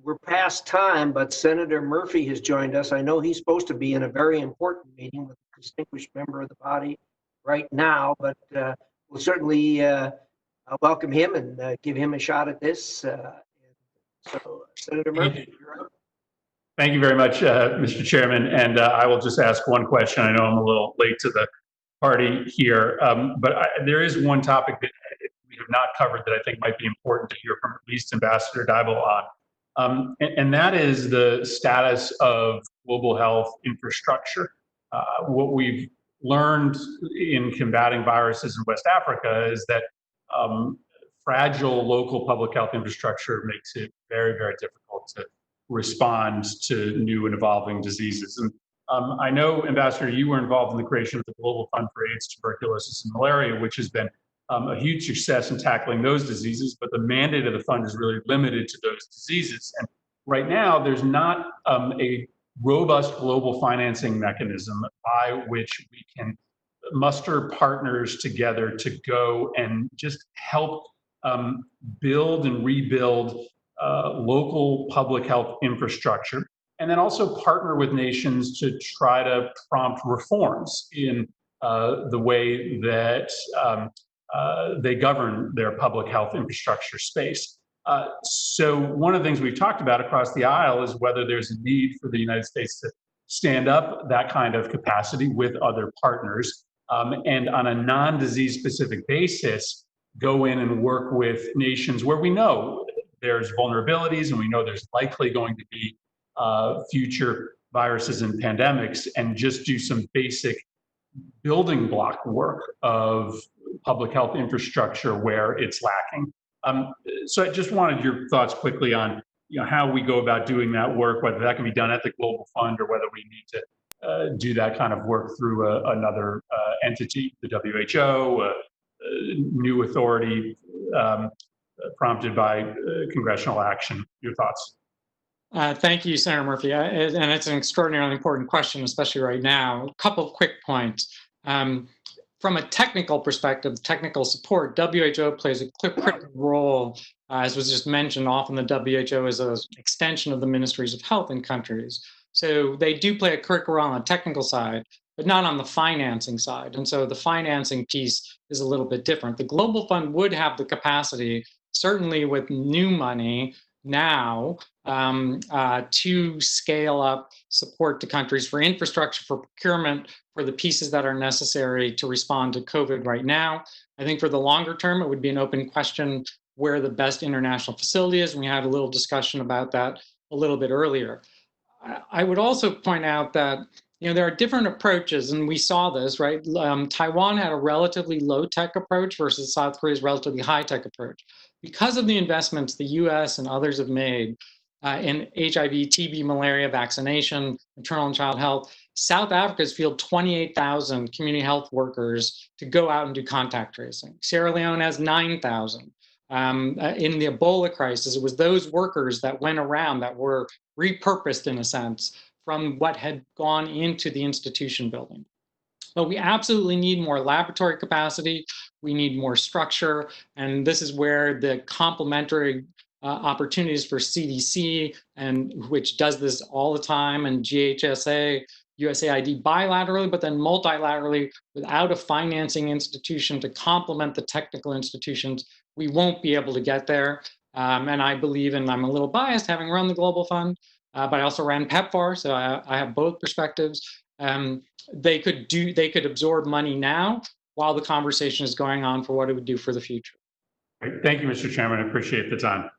we're past time, but Senator Murphy has joined us. I know he's supposed to be in a very important meeting with a distinguished member of the body right now, but we'll certainly welcome him and give him a shot at this. So, Senator Murphy, you're up. Thank you very much, Mr. Chairman. And I will just ask one question. I know I'm a little late to the party here, but there is one topic that we have not covered that I think might be important to hear from at least Ambassador Dybel on. And that is the status of global health infrastructure. What we've learned in combating viruses in West Africa is that fragile local public health infrastructure makes it very, very difficult to respond to new and evolving diseases. And I know, Ambassador, you were involved in the creation of the Global Fund for AIDS, Tuberculosis, and Malaria, which has been a huge success in tackling those diseases, but the mandate of the fund is really limited to those diseases. And right now, there's not a robust global financing mechanism by which we can muster partners together to go and just help build and rebuild local public health infrastructure, and then also partner with nations to try to prompt reforms in the way that they govern their public health infrastructure space. So one of the things we've talked about across the aisle is whether there's a need for the United States to stand up that kind of capacity with other partners, and on a non-disease specific basis, go in and work with nations where we know there's vulnerabilities and we know there's likely going to be future viruses and pandemics, and just do some basic building block work of public health infrastructure where it's lacking. So I just wanted your thoughts quickly on how we go about doing that work, whether that can be done at the Global Fund or whether we need to do that kind of work through another entity, the WHO, a new authority prompted by congressional action. Your thoughts? Thank you, Senator Murphy. And it's an extraordinarily important question, especially right now. A couple of quick points. From a technical perspective, technical support, WHO plays a critical role. As was just mentioned, often the WHO is an extension of the ministries of health in countries. So they do play a critical role on the technical side, but not on the financing side. And so the financing piece is a little bit different. The Global Fund would have the capacity, certainly with new money now, to scale up support to countries for infrastructure, for procurement, for the pieces that are necessary to respond to COVID right now. I think for the longer term, it would be an open question where the best international facility is. We had a little discussion about that a little bit earlier. I would also point out that there are different approaches, and we saw this, right? Taiwan had a relatively low-tech approach versus South Korea's relatively high-tech approach. Because of the investments the US and others have made in HIV, TB, malaria vaccination, maternal and child health, South Africa has fielded 28,000 community health workers to go out and do contact tracing. Sierra Leone has 9,000. In the Ebola crisis, it was those workers that went around that were repurposed, in a sense, from what had gone into the institution building. But we absolutely need more laboratory capacity. We need more structure. And this is where the complementary opportunities for CDC, and which does this all the time, and GHSA, USAID bilaterally, but then multilaterally without a financing institution to complement the technical institutions, we won't be able to get there. And I believe, and I'm a little biased having run the Global Fund, but I also ran PEPFAR, so I have both perspectives. They could absorb money now while the conversation is going on for what it would do for the future. Great. Thank you, Mr. Chairman. I appreciate the time.